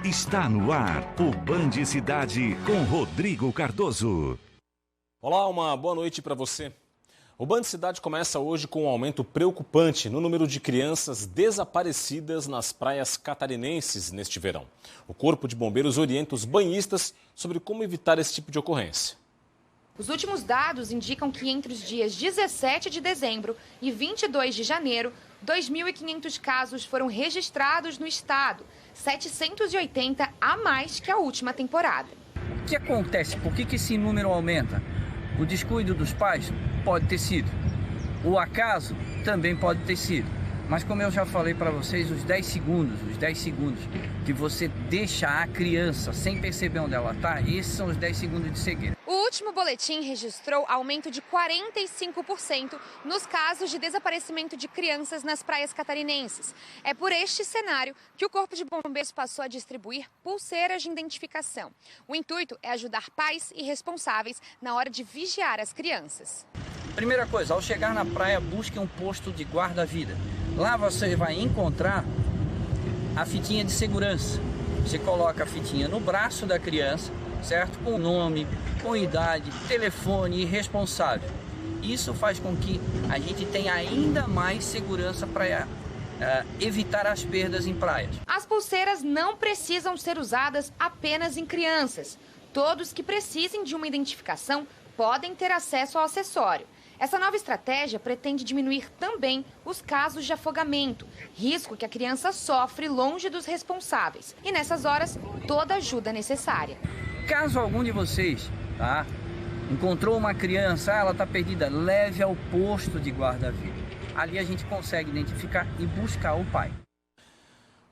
Está no ar o Band Cidade com Rodrigo Cardoso. Olá, uma boa noite para você. O Band Cidade começa hoje com um aumento preocupante no número de crianças desaparecidas nas praias catarinenses neste verão. O Corpo de Bombeiros orienta os banhistas sobre como evitar esse tipo de ocorrência. Os últimos dados indicam que entre os dias 17 de dezembro e 22 de janeiro, 2.500 casos foram registrados no estado, 780 a mais que a última temporada. O que acontece? Por que esse número aumenta? O descuido dos pais pode ter sido. O acaso também pode ter sido. Mas como eu já falei para vocês, os 10 segundos que você deixa a criança sem perceber onde ela está, esses são os 10 segundos de cegueira. O último boletim registrou aumento de 45% nos casos de desaparecimento de crianças nas praias catarinenses. É por este cenário que o Corpo de Bombeiros passou a distribuir pulseiras de identificação. O intuito é ajudar pais e responsáveis na hora de vigiar as crianças. Primeira coisa, ao chegar na praia, busque um posto de guarda-vida. Lá você vai encontrar a fitinha de segurança. Você coloca a fitinha no braço da criança, certo? Com nome, com idade, telefone e responsável. Isso faz com que a gente tenha ainda mais segurança para evitar as perdas em praias. As pulseiras não precisam ser usadas apenas em crianças. Todos que precisem de uma identificação podem ter acesso ao acessório. Essa nova estratégia pretende diminuir também os casos de afogamento, risco que a criança sofre longe dos responsáveis. E nessas horas, toda ajuda é necessária. Caso algum de vocês, encontrou uma criança, ela está perdida, leve ao posto de guarda-vida. Ali a gente consegue identificar e buscar o pai.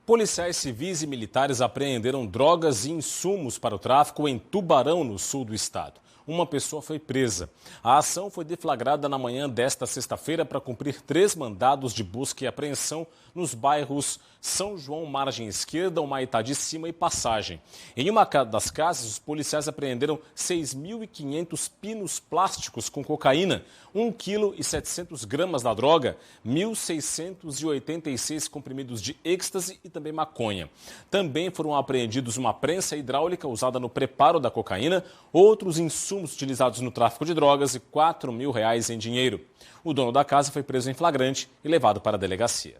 Policiais civis e militares apreenderam drogas e insumos para o tráfico em Tubarão, no sul do estado. Uma pessoa foi presa. A ação foi deflagrada na manhã desta sexta-feira para cumprir 3 mandados de busca e apreensão nos bairros São João, Margem Esquerda, Humaitá de Cima e Passagem. Em uma das casas, os policiais apreenderam 6.500 pinos plásticos com cocaína, 1,7 kg da droga, 1.686 comprimidos de êxtase e também maconha. Também foram apreendidos uma prensa hidráulica usada no preparo da cocaína, outros insumos utilizados no tráfico de drogas e R$4 mil em dinheiro. O dono da casa foi preso em flagrante e levado para a delegacia.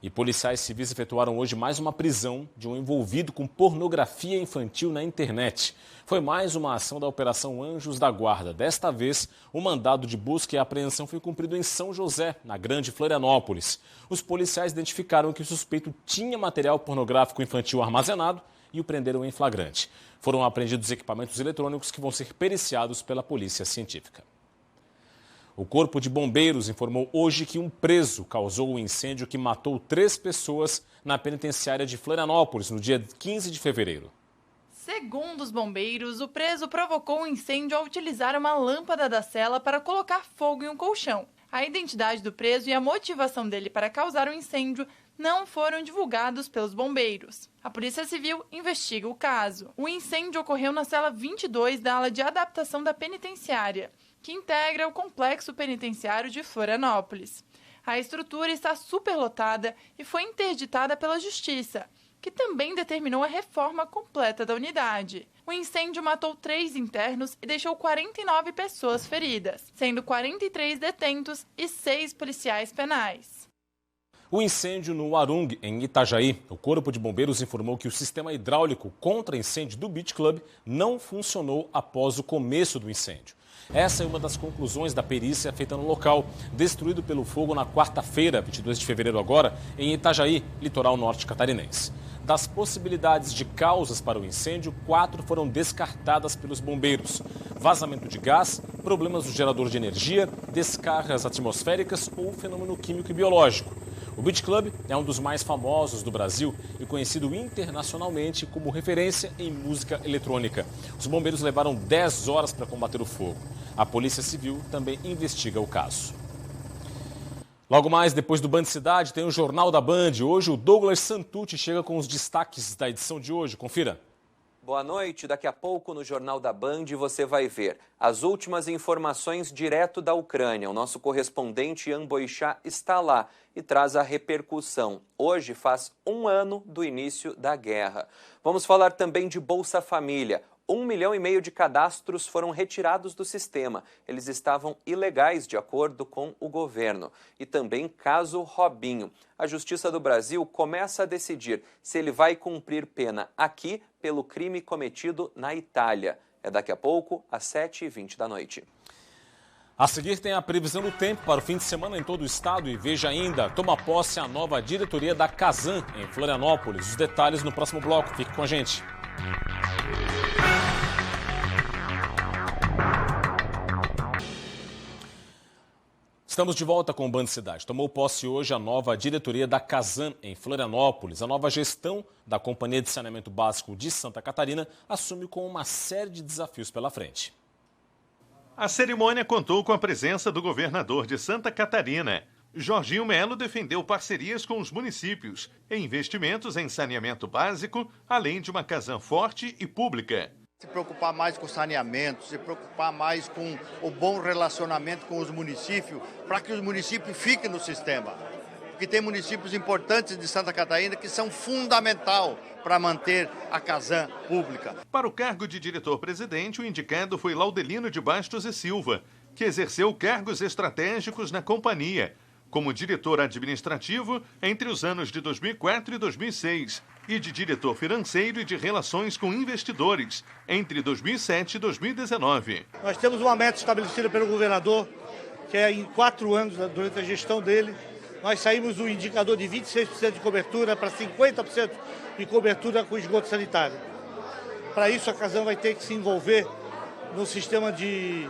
E policiais civis efetuaram hoje mais uma prisão de um envolvido com pornografia infantil na internet. Foi mais uma ação da Operação Anjos da Guarda. Desta vez, o mandado de busca e apreensão foi cumprido em São José, na Grande Florianópolis. Os policiais identificaram que o suspeito tinha material pornográfico infantil armazenado e o prenderam em flagrante. Foram apreendidos equipamentos eletrônicos que vão ser periciados pela Polícia Científica. O Corpo de Bombeiros informou hoje que um preso causou um incêndio que matou 3 pessoas na penitenciária de Florianópolis no dia 15 de fevereiro. Segundo os bombeiros, o preso provocou um incêndio ao utilizar uma lâmpada da cela para colocar fogo em um colchão. A identidade do preso e a motivação dele para causar o incêndio não foram divulgados pelos bombeiros. A Polícia Civil investiga o caso. O incêndio ocorreu na cela 22 da ala de adaptação da penitenciária, que integra o complexo penitenciário de Florianópolis. A estrutura está superlotada e foi interditada pela Justiça, que também determinou a reforma completa da unidade. O incêndio matou 3 internos e deixou 49 pessoas feridas, sendo 43 detentos e 6 policiais penais. O incêndio no Warung, em Itajaí. O Corpo de Bombeiros informou que o sistema hidráulico contra incêndio do Beach Club não funcionou após o começo do incêndio. Essa é uma das conclusões da perícia feita no local, destruído pelo fogo na quarta-feira, 22 de fevereiro agora, em Itajaí, litoral norte catarinense. Das possibilidades de causas para o incêndio, 4 foram descartadas pelos bombeiros. Vazamento de gás, problemas do gerador de energia, descargas atmosféricas ou fenômeno químico e biológico. O Beach Club é um dos mais famosos do Brasil e conhecido internacionalmente como referência em música eletrônica. Os bombeiros levaram 10 horas para combater o fogo. A Polícia Civil também investiga o caso. Logo mais, depois do Band Cidade, tem o Jornal da Band. Hoje o Douglas Santucci chega com os destaques da edição de hoje. Confira. Boa noite. Daqui a pouco no Jornal da Band você vai ver as últimas informações direto da Ucrânia. O nosso correspondente Ian Boixá está lá e traz a repercussão. Hoje faz 1 ano do início da guerra. Vamos falar também de Bolsa Família. 1,5 milhão de cadastros foram retirados do sistema. Eles estavam ilegais, de acordo com o governo. E também caso Robinho. A Justiça do Brasil começa a decidir se ele vai cumprir pena aqui pelo crime cometido na Itália. É daqui a pouco, às 7h20 da noite. A seguir tem a previsão do tempo para o fim de semana em todo o estado e veja ainda, toma posse a nova diretoria da Casan em Florianópolis. Os detalhes no próximo bloco. Fique com a gente. Estamos de volta com o Band Cidade. Tomou posse hoje a nova diretoria da Casan em Florianópolis. A nova gestão da Companhia de Saneamento Básico de Santa Catarina assume com uma série de desafios pela frente. A cerimônia contou com a presença do governador de Santa Catarina. Jorginho Melo defendeu parcerias com os municípios e investimentos em saneamento básico, além de uma Casan forte e pública. Se preocupar mais com o saneamento, se preocupar mais com o bom relacionamento com os municípios, para que os municípios fiquem no sistema. Porque tem municípios importantes de Santa Catarina que são fundamental para manter a Casan pública. Para o cargo de diretor-presidente, o indicado foi Laudelino de Bastos e Silva, que exerceu cargos estratégicos na companhia, como diretor administrativo entre os anos de 2004 e 2006 e de diretor financeiro e de relações com investidores entre 2007 e 2019. Nós temos uma meta estabelecida pelo governador, que é em 4 anos, durante a gestão dele, nós saímos do indicador de 26% de cobertura para 50% de cobertura com esgoto sanitário. Para isso, a Casan vai ter que se envolver no sistema de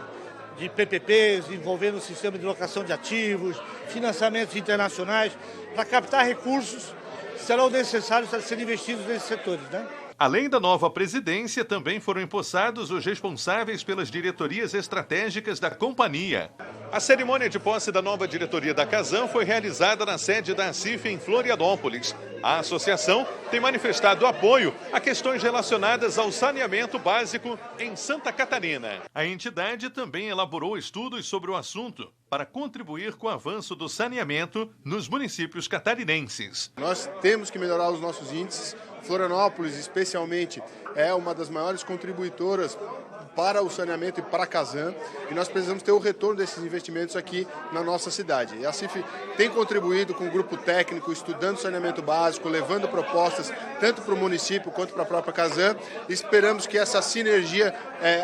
PPPs, envolver no sistema de locação de ativos, financiamentos internacionais, para captar recursos que serão necessários para serem investidos nesses setores, né? Além da nova presidência, também foram empossados os responsáveis pelas diretorias estratégicas da companhia. A cerimônia de posse da nova diretoria da Casan foi realizada na sede da ACIF em Florianópolis. A associação tem manifestado apoio a questões relacionadas ao saneamento básico em Santa Catarina. A entidade também elaborou estudos sobre o assunto para contribuir com o avanço do saneamento nos municípios catarinenses. Nós temos que melhorar os nossos índices. Florianópolis, especialmente, é uma das maiores contribuidoras para o saneamento e para a Casan, e nós precisamos ter o retorno desses investimentos aqui na nossa cidade. E a CIF tem contribuído com o grupo técnico, estudando saneamento básico, levando propostas tanto para o município quanto para a própria Casan. Esperamos que essa sinergia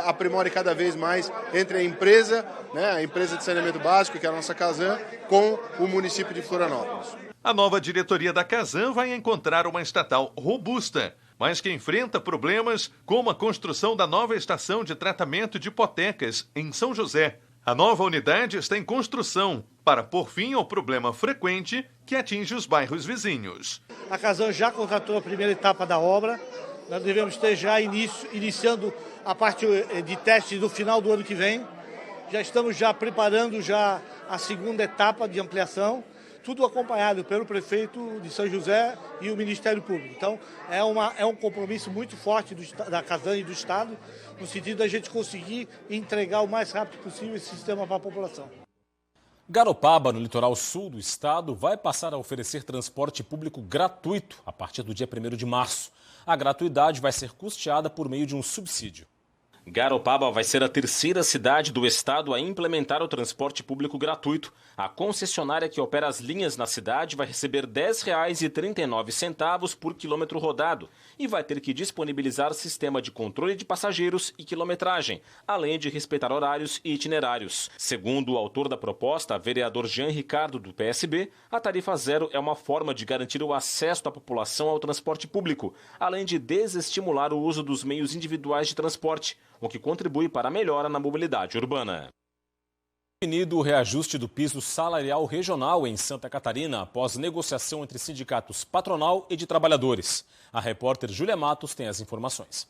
aprimore cada vez mais entre a empresa de saneamento básico, que é a nossa Casan, com o município de Florianópolis. A nova diretoria da Casan vai encontrar uma estatal robusta, mas que enfrenta problemas como a construção da nova estação de tratamento de hipotecas em São José. A nova unidade está em construção para pôr fim ao problema frequente que atinge os bairros vizinhos. A Casan já contratou a primeira etapa da obra. Nós devemos ter já iniciando a parte de teste no final do ano que vem. Já estamos preparando a segunda etapa de ampliação. Tudo acompanhado pelo prefeito de São José e o Ministério Público. Então, é um compromisso muito forte da Casan e do Estado, no sentido da gente conseguir entregar o mais rápido possível esse sistema para a população. Garopaba, no litoral sul do estado, vai passar a oferecer transporte público gratuito a partir do dia 1º de março. A gratuidade vai ser custeada por meio de um subsídio. Garopaba vai ser a terceira cidade do estado a implementar o transporte público gratuito. A concessionária que opera as linhas na cidade vai receber R$ 10,39 por quilômetro rodado e vai ter que disponibilizar sistema de controle de passageiros e quilometragem, além de respeitar horários e itinerários. Segundo o autor da proposta, vereador Jean Ricardo, do PSB, a tarifa zero é uma forma de garantir o acesso da população ao transporte público, além de desestimular o uso dos meios individuais de transporte, o que contribui para a melhora na mobilidade urbana. Definido o reajuste do piso salarial regional em Santa Catarina após negociação entre sindicatos patronal e de trabalhadores. A repórter Júlia Matos tem as informações.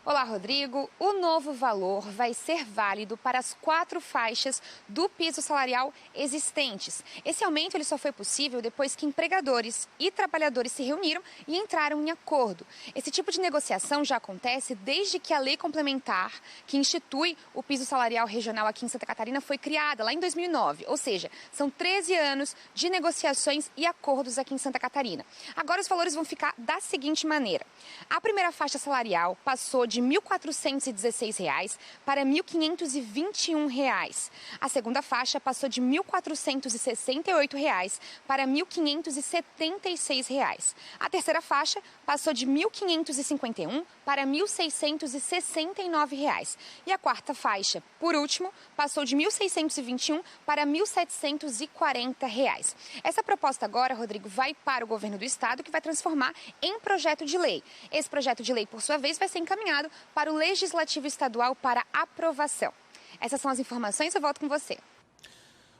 Olá, Rodrigo. O novo valor vai ser válido para as 4 faixas do piso salarial existentes. Esse aumento ele só foi possível depois que empregadores e trabalhadores se reuniram e entraram em acordo. Esse tipo de negociação já acontece desde que a lei complementar que institui o piso salarial regional aqui em Santa Catarina foi criada lá em 2009. Ou seja, são 13 anos de negociações e acordos aqui em Santa Catarina. Agora os valores vão ficar da seguinte maneira. A primeira faixa salarial passou de R$ 1.416 para R$ 1.521. A segunda faixa passou de R$ 1.468 para R$ 1.576. A terceira faixa passou de R$ 1.551 para R$ 1.669. E a quarta faixa, por último, passou de R$ 1.621 para R$ 1.740. Essa proposta agora, Rodrigo, vai para o governo do estado, que vai transformar em projeto de lei. Esse projeto de lei, por sua vez, vai ser encaminhado para o Legislativo Estadual para aprovação. Essas são as informações, eu volto com você.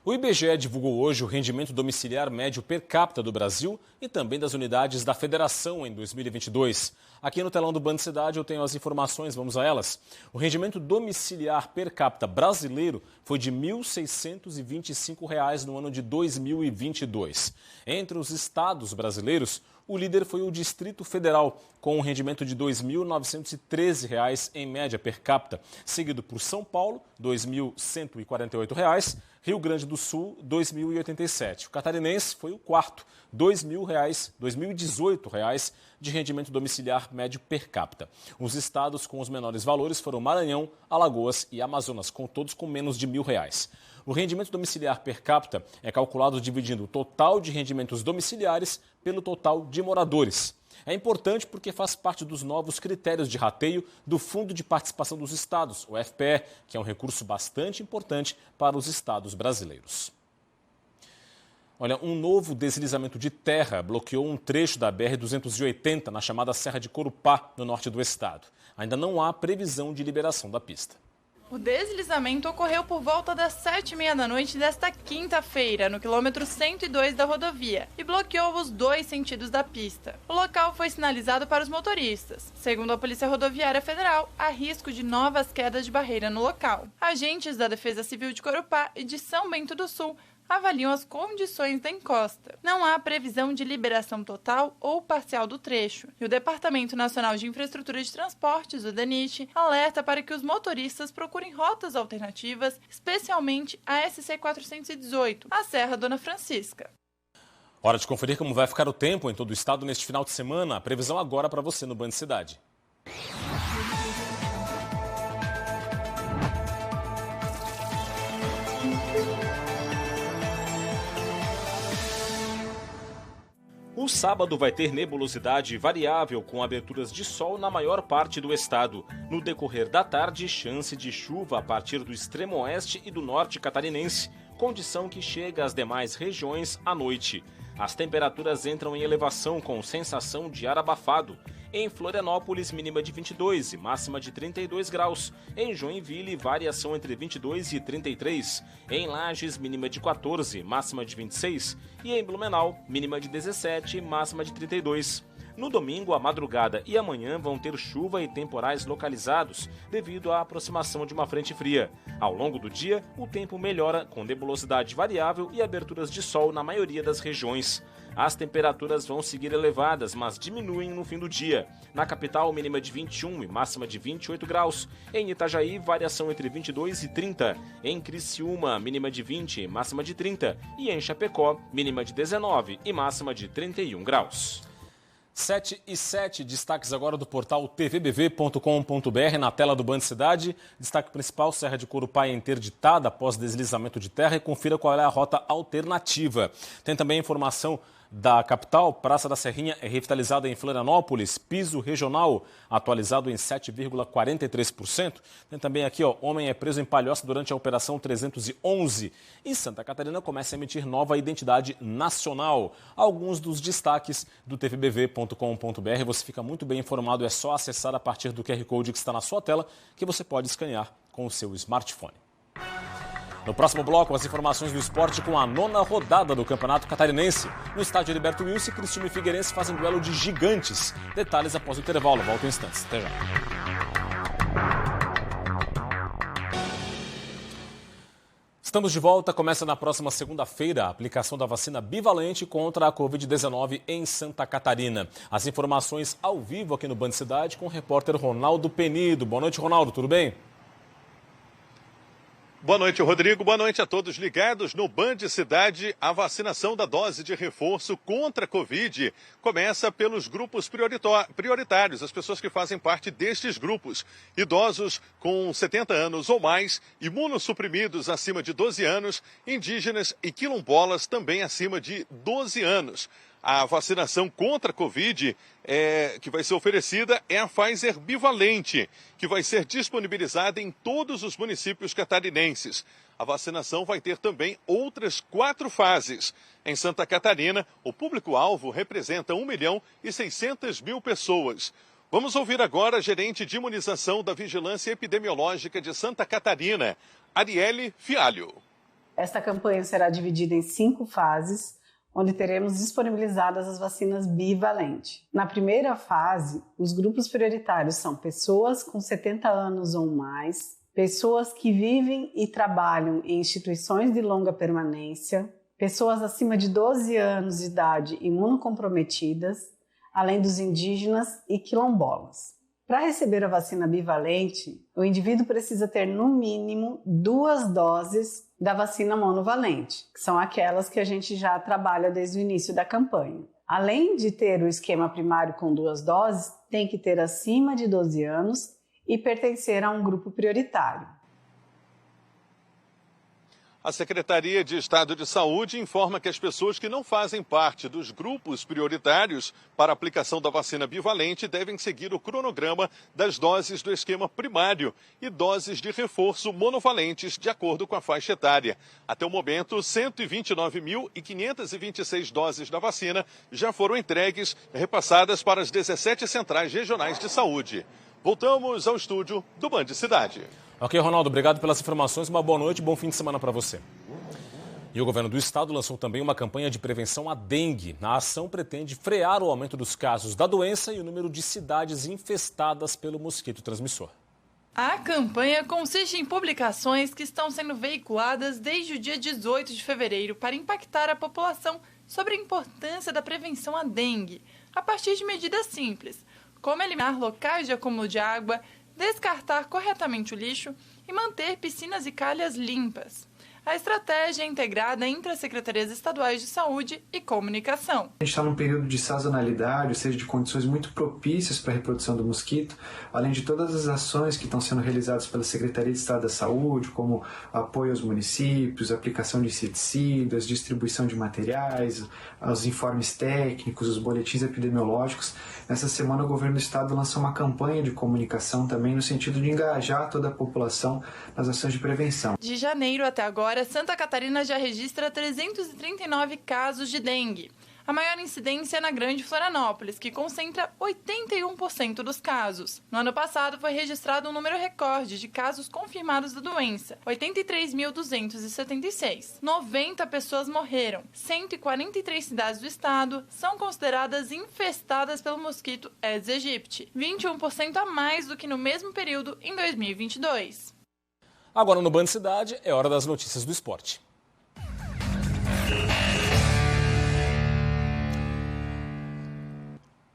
O IBGE divulgou hoje o rendimento domiciliar médio per capita do Brasil e também das unidades da Federação em 2022. Aqui no telão do Band Cidade eu tenho as informações, vamos a elas. O rendimento domiciliar per capita brasileiro foi de R$ 1.625 no ano de 2022. Entre os estados brasileiros, o líder foi o Distrito Federal, com um rendimento de R$ 2.913 em média per capita, seguido por São Paulo, R$ 2.148, Rio Grande do Sul, R$ 2.087. O catarinense foi o quarto, R$ 2.018 de rendimento domiciliar médio per capita. Os estados com os menores valores foram Maranhão, Alagoas e Amazonas, todos com menos de R$ 1.000. O rendimento domiciliar per capita é calculado dividindo o total de rendimentos domiciliares pelo total de moradores. É importante porque faz parte dos novos critérios de rateio do Fundo de Participação dos Estados, o FPE, que é um recurso bastante importante para os estados brasileiros. Olha, um novo deslizamento de terra bloqueou um trecho da BR-280 na chamada Serra de Corupá, no norte do estado. Ainda não há previsão de liberação da pista. O deslizamento ocorreu por volta das 7h30 da noite desta quinta-feira, no quilômetro 102 da rodovia, e bloqueou os 2 sentidos da pista. O local foi sinalizado para os motoristas. Segundo a Polícia Rodoviária Federal, há risco de novas quedas de barreira no local. Agentes da Defesa Civil de Corupá e de São Bento do Sul avaliam as condições da encosta. Não há previsão de liberação total ou parcial do trecho. E o Departamento Nacional de Infraestrutura de Transportes, o DENIT, alerta para que os motoristas procurem rotas alternativas, especialmente a SC 418, a Serra Dona Francisca. Hora de conferir como vai ficar o tempo em todo o estado neste final de semana. A previsão agora para você no Band Cidade. O sábado vai ter nebulosidade variável com aberturas de sol na maior parte do estado. No decorrer da tarde, chance de chuva a partir do extremo oeste e do norte catarinense, condição que chega às demais regiões à noite. As temperaturas entram em elevação com sensação de ar abafado. Em Florianópolis, mínima de 22 e máxima de 32 graus. Em Joinville, variação entre 22 e 33. Em Lages, mínima de 14, máxima de 26. E em Blumenau, mínima de 17 e máxima de 32. No domingo, a madrugada e amanhã vão ter chuva e temporais localizados devido à aproximação de uma frente fria. Ao longo do dia, o tempo melhora com nebulosidade variável e aberturas de sol na maioria das regiões. As temperaturas vão seguir elevadas, mas diminuem no fim do dia. Na capital, mínima de 21 e máxima de 28 graus. Em Itajaí, variação entre 22 e 30. Em Criciúma, mínima de 20 e máxima de 30. E em Chapecó, mínima de 19 e máxima de 31 graus. 7h07, destaques agora do portal tvbv.com.br na tela do Band Cidade. Destaque principal, Serra de Corupá é interditada após deslizamento de terra e confira qual é a rota alternativa. Tem também informação da capital, Praça da Serrinha é revitalizada em Florianópolis, piso regional atualizado em 7,43%. Tem também aqui, homem é preso em Palhoça durante a Operação 311. E Santa Catarina começa a emitir nova identidade nacional. Alguns dos destaques do tvbv.com.br, você fica muito bem informado, é só acessar a partir do QR Code que está na sua tela, que você pode escanear com o seu smartphone. No próximo bloco, as informações do esporte com a 9ª rodada do Campeonato Catarinense. No estádio Heriberto Wilson, Criciúma e Figueirense fazem duelo de gigantes. Detalhes após o intervalo. Volto em instantes. Até já. Estamos de volta. Começa na próxima segunda-feira a aplicação da vacina bivalente contra a Covid-19 em Santa Catarina. As informações ao vivo aqui no Band Cidade com o repórter Ronaldo Penido. Boa noite, Ronaldo. Tudo bem? Boa noite, Rodrigo. Boa noite a todos ligados no Band Cidade. A vacinação da dose de reforço contra a Covid começa pelos grupos prioritários, as pessoas que fazem parte destes grupos. Idosos com 70 anos ou mais, imunossuprimidos acima de 12 anos, indígenas e quilombolas também acima de 12 anos. A vacinação contra a Covid que vai ser oferecida é a Pfizer bivalente, que vai ser disponibilizada em todos os municípios catarinenses. A vacinação vai ter também outras 4 fases. Em Santa Catarina, o público-alvo representa 1.600.000 pessoas. Vamos ouvir agora a gerente de imunização da Vigilância Epidemiológica de Santa Catarina, Arielle Fialho. Esta campanha será dividida em 5 fases, onde teremos disponibilizadas as vacinas bivalentes. Na primeira fase, os grupos prioritários são pessoas com 70 anos ou mais, pessoas que vivem e trabalham em instituições de longa permanência, pessoas acima de 12 anos de idade imunocomprometidas, além dos indígenas e quilombolas. Para receber a vacina bivalente, o indivíduo precisa ter no mínimo 2 doses da vacina monovalente, que são aquelas que a gente já trabalha desde o início da campanha. Além de ter o esquema primário com 2 doses, tem que ter acima de 12 anos e pertencer a um grupo prioritário. A Secretaria de Estado de Saúde informa que as pessoas que não fazem parte dos grupos prioritários para a aplicação da vacina bivalente devem seguir o cronograma das doses do esquema primário e doses de reforço monovalentes de acordo com a faixa etária. Até o momento, 129.526 doses da vacina já foram entregues, repassadas para as 17 centrais regionais de saúde. Voltamos ao estúdio do Band Cidade. Ok, Ronaldo, obrigado pelas informações. Uma boa noite e bom fim de semana para você. E o governo do estado lançou também uma campanha de prevenção à dengue. A ação pretende frear o aumento dos casos da doença e o número de cidades infestadas pelo mosquito transmissor. A campanha consiste em publicações que estão sendo veiculadas desde o dia 18 de fevereiro para impactar a população sobre a importância da prevenção à dengue, a partir de medidas simples, como eliminar locais de acúmulo de água, descartar corretamente o lixo e manter piscinas e calhas limpas. A estratégia é integrada entre as secretarias estaduais de saúde e comunicação. A gente está num período de sazonalidade, ou seja, de condições muito propícias para a reprodução do mosquito, além de todas as ações que estão sendo realizadas pela Secretaria de Estado da Saúde, como apoio aos municípios, aplicação de inseticidas, distribuição de materiais, os informes técnicos, os boletins epidemiológicos. Nessa semana, o governo do estado lançou uma campanha de comunicação também no sentido de engajar toda a população nas ações de prevenção. De janeiro até agora, Santa Catarina já registra 339 casos de dengue. A maior incidência é na Grande Florianópolis, que concentra 81% dos casos. No ano passado, foi registrado um número recorde de casos confirmados da doença, 83.276. 90 pessoas morreram. 143 cidades do estado são consideradas infestadas pelo mosquito Aedes aegypti, 21% a mais do que no mesmo período em 2022. Agora no Band Cidade é hora das notícias do esporte.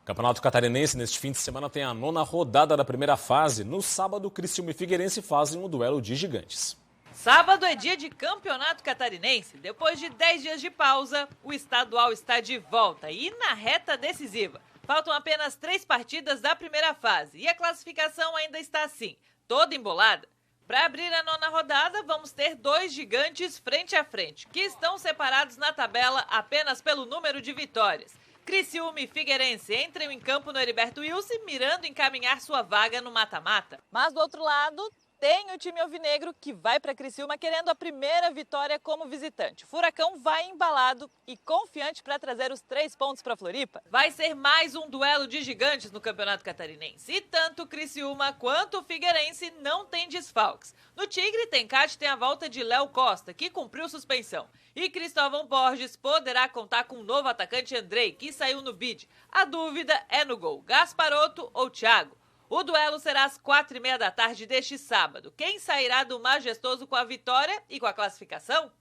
O Campeonato Catarinense neste fim de semana tem a 9ª rodada da primeira fase. No sábado, Criciúma e Figueirense fazem um duelo de gigantes. Sábado é dia de Campeonato Catarinense. Depois de 10 dias de pausa, o estadual está de volta e na reta decisiva. Faltam apenas 3 partidas da primeira fase e a classificação ainda está assim, toda embolada. Para abrir a 9ª rodada, vamos ter 2 gigantes frente a frente, que estão separados na tabela apenas pelo número de vitórias. Criciúma e Figueirense entram em campo no Heriberto Wilson, mirando encaminhar sua vaga no mata-mata. Mas do outro lado, tem o time alvinegro que vai para Criciúma querendo a primeira vitória como visitante. O Furacão vai embalado e confiante para trazer os 3 pontos para Floripa. Vai ser mais um duelo de gigantes no Campeonato Catarinense. E tanto o Criciúma quanto o Figueirense não tem desfalques. No Tigre, tem a volta de Léo Costa, que cumpriu suspensão. E Cristóvão Borges poderá contar com o novo atacante Andrei, que saiu no bid. A dúvida é no gol, Gasparotto ou Thiago. O duelo será às 4h30 da tarde deste sábado. Quem sairá do Majestoso com a vitória e com a classificação?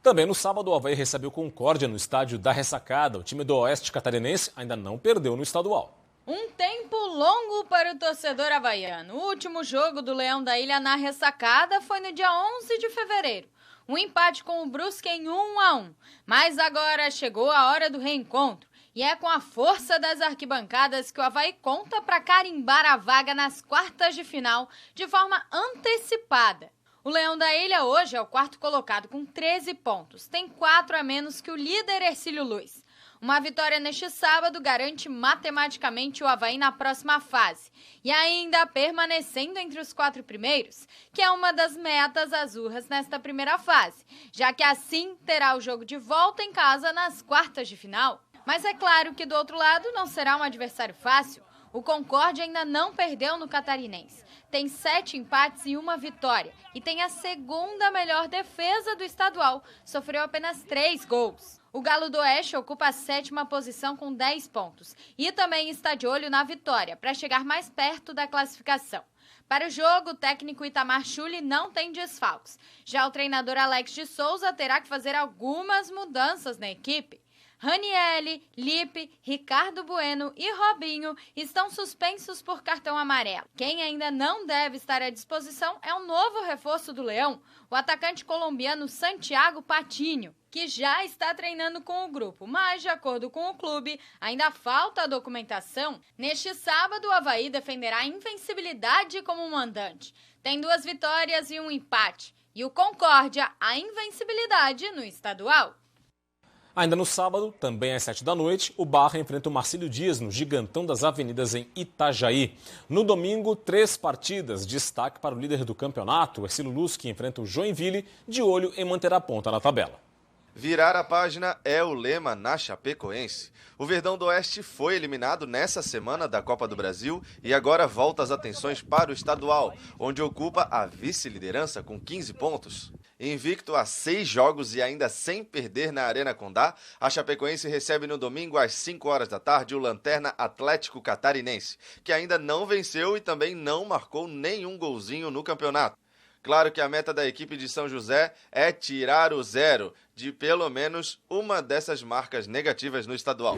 Também no sábado, o Avaí recebeu Concórdia no estádio da Ressacada. O time do Oeste Catarinense ainda não perdeu no estadual. Um tempo longo para o torcedor havaiano. O último jogo do Leão da Ilha na Ressacada foi no dia 11 de fevereiro. Um empate com o Brusque em 1-1. Mas agora chegou a hora do reencontro. E é com a força das arquibancadas que o Avaí conta para carimbar a vaga nas quartas de final de forma antecipada. O Leão da Ilha hoje é o quarto colocado com 13 pontos. Tem 4 a menos que o líder Hercílio Luz. Uma vitória neste sábado garante matematicamente o Avaí na próxima fase. E ainda permanecendo entre os 4 primeiros, que é uma das metas azurras nesta primeira fase, já que assim terá o jogo de volta em casa nas quartas de final. Mas é claro que do outro lado não será um adversário fácil. O Concórdia ainda não perdeu no Catarinense. Tem 7 empates e 1 vitória. E tem a segunda melhor defesa do estadual. Sofreu apenas 3 gols. O Galo do Oeste ocupa a 7ª posição com 10 pontos. E também está de olho na vitória, para chegar mais perto da classificação. Para o jogo, o técnico Itamar Schulli não tem desfalques. Já o treinador Alex de Souza terá que fazer algumas mudanças na equipe. Ranielli, Lipe, Ricardo Bueno e Robinho estão suspensos por cartão amarelo. Quem ainda não deve estar à disposição é um novo reforço do Leão, o atacante colombiano Santiago Patiño, que já está treinando com o grupo, mas, de acordo com o clube, ainda falta a documentação. Neste sábado, o Avaí defenderá a invencibilidade como mandante. Tem 2 vitórias e 1 empate. E o Concórdia, a invencibilidade no estadual. Ainda no sábado, também às 7 da noite, o Barra enfrenta o Marcílio Dias no Gigantão das Avenidas em Itajaí. No domingo, 3 partidas. Destaque para o líder do campeonato, o Hercílio Luz, que enfrenta o Joinville, de olho em manter a ponta na tabela. Virar a página é o lema na Chapecoense. O Verdão do Oeste foi eliminado nessa semana da Copa do Brasil e agora volta as atenções para o estadual, onde ocupa a vice-liderança com 15 pontos. Invicto a 6 jogos e ainda sem perder na Arena Condá, a Chapecoense recebe no domingo às 5 horas da tarde o Lanterna Atlético Catarinense, que ainda não venceu e também não marcou nenhum golzinho no campeonato. Claro que a meta da equipe de São José é tirar o 0 de pelo menos uma dessas marcas negativas no estadual.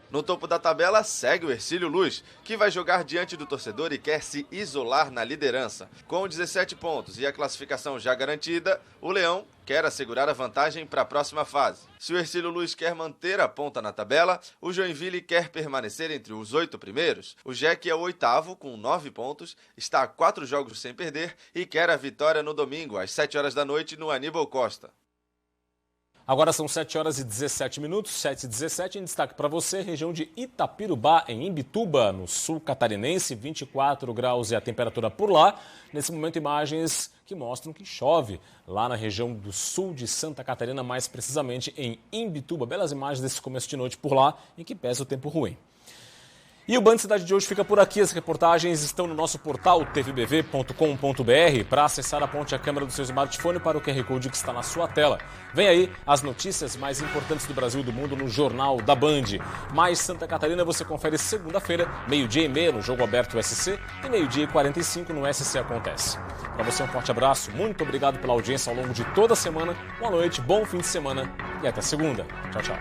No topo da tabela segue o Hercílio Luz, que vai jogar diante do torcedor e quer se isolar na liderança. Com 17 pontos e a classificação já garantida, o Leão quer assegurar a vantagem para a próxima fase. Se o Hercílio Luz quer manter a ponta na tabela, o Joinville quer permanecer entre os 8 primeiros. O Jack é o 8º com 9 pontos, está a 4 jogos sem perder e quer a vitória no domingo, às 7 horas da noite, no Aníbal Costa. Agora são 7 horas e 17 minutos, 7h17, em destaque para você, região de Itapirubá, em Imbituba, no sul catarinense, 24 graus é a temperatura por lá. Nesse momento, imagens que mostram que chove lá na região do sul de Santa Catarina, mais precisamente em Imbituba. Belas imagens desse começo de noite por lá, em que pesa o tempo ruim. E o Band Cidade de hoje fica por aqui. As reportagens estão no nosso portal tvbv.com.br. Para acessar, aponte a câmera do seu smartphone para o QR Code que está na sua tela. Vem aí as notícias mais importantes do Brasil e do mundo no Jornal da Band. Mais Santa Catarina você confere segunda-feira, 12h30 no Jogo Aberto SC e 12h45 no SC Acontece. Para você um forte abraço, muito obrigado pela audiência ao longo de toda a semana. Boa noite, bom fim de semana e até segunda. Tchau, tchau.